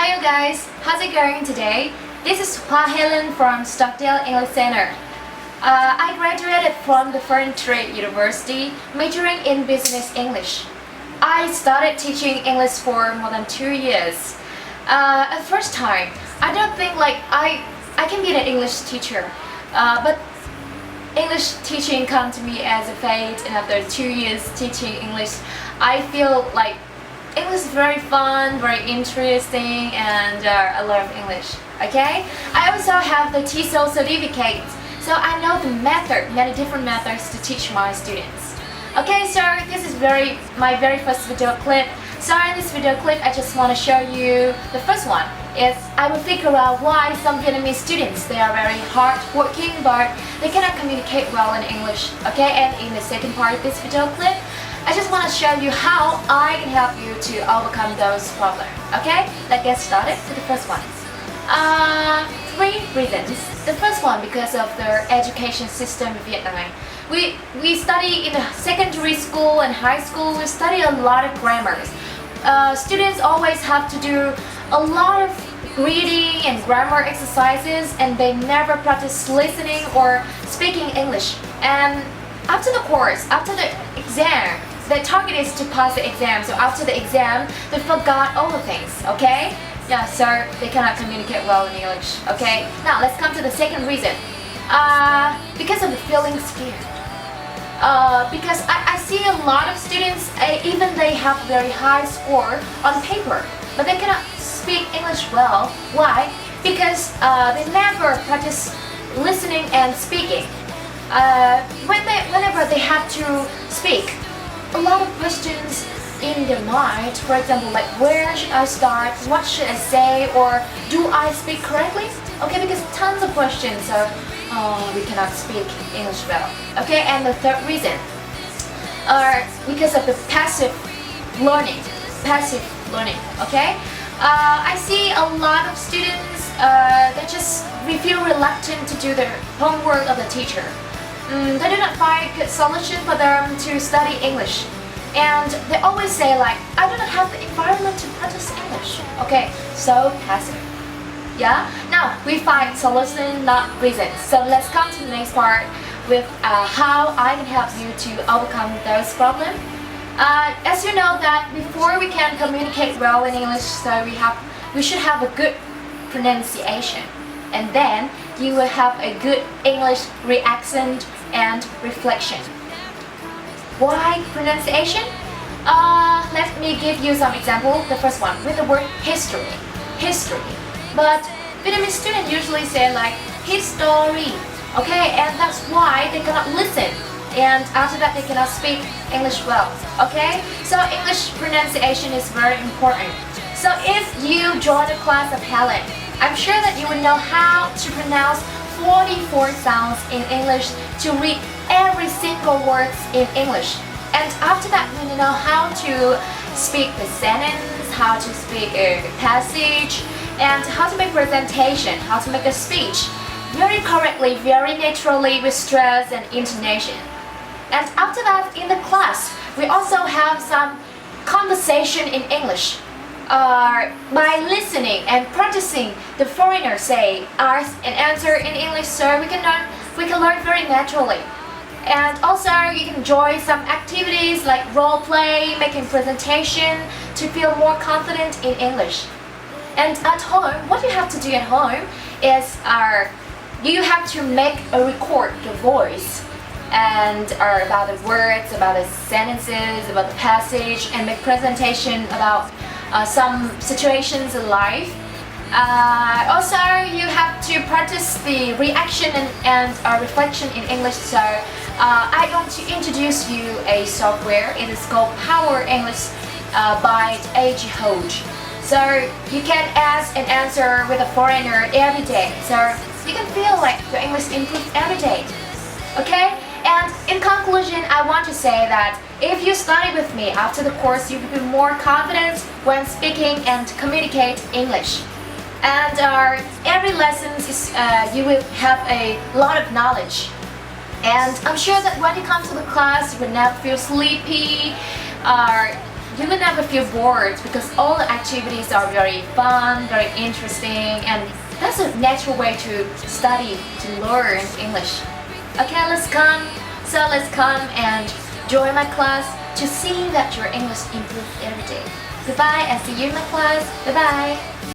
Hi you guys, how's it going today? This is Helen from Stockdale English Center. I graduated from the Foreign Trade University, majoring in Business English. I started teaching English for more than 2 years. At first time, I don't think I can be an English teacher, but English teaching came to me as a fate, and after 2 years teaching English, I feel like English is very fun, very interesting, and I love English. Okay? I also have the TESOL certificate, so I know the many different methods to teach my students. Okay, so this is my very first video clip. So in this video clip, I just want to show you the first one. Is I will figure out why some Vietnamese students, they are very hard working but they cannot communicate well in English. Okay, and in the second part of this video clip, I just want to show you how I can help you to overcome those problems. Okay, let's get started with the first one. 3 reasons. The first one, because of the education system in Vietnam. We study in the secondary school and high school, we study a lot of grammars. Students always have to do a lot of reading and grammar exercises, and they never practice listening or speaking English. And after the course, after the exam, the target is to pass the exam. So after the exam, they forgot all the things, okay? Yeah, so they cannot communicate well in English, okay? Now let's come to the second reason. Because of the feeling scared. Because I see a lot of students, even they have very high score on paper, but they cannot speak English well. Why? Because they never practice listening and speaking. Whenever they have to speak, a lot of questions in their mind. For example, like where should I start? What should I say? Or do I speak correctly? Okay, because tons of questions, so we cannot speak English well. Okay, and the third reason are because of the passive learning. Okay, I see a lot of students they feel reluctant to do the homework of the teacher. They do not find a good solution for them to study English, and they always say like, I do not have the environment to practice English. Okay, so passive. Yeah, now we find solution, not reasons. So let's come to the next part with how I can help you to overcome those problems. As you know that before we can communicate well in English, so we should have a good pronunciation, and then you will have a good English reaction and reflection. Why pronunciation? Let me give you some example. The first one with the word history. But Vietnamese students usually say like history. Okay, and that's why they cannot listen. And after that, they cannot speak English well. Okay, so English pronunciation is very important. So if you join a class of Helen, I'm sure that you will know how to pronounce 44 sounds in English to read every single word in English. And after that, when you know how to speak the sentence, how to speak a passage, and how to make presentation, how to make a speech very correctly, very naturally, with stress and intonation. And after that, in the class, we also have some conversation in English. By listening and practicing the foreigner say, ask and answer in English, so we can learn very naturally. And also you can join some activities like role play, making presentation to feel more confident in English. And at home, what you have to do at home is you have to record the voice and about the words, about the sentences, about the passage, and make presentation about some situations in life. Also, you have to practice the reaction and reflection in English. So I want to introduce you a software. It is called Power English by GIAO. So you can ask and answer with a foreigner every day. So you can feel like your English improves every day. Okay? And in conclusion, I want to say that if you study with me after the course, you will be more confident when speaking and communicate English. And every lesson you will have a lot of knowledge. And I'm sure that when you come to the class, you will never feel sleepy, you will never feel bored because all the activities are very fun, very interesting, and that's a natural way to study, to learn English. Okay, let's come and join my class to see that your English improves every day. Goodbye and see you in my class. Bye bye.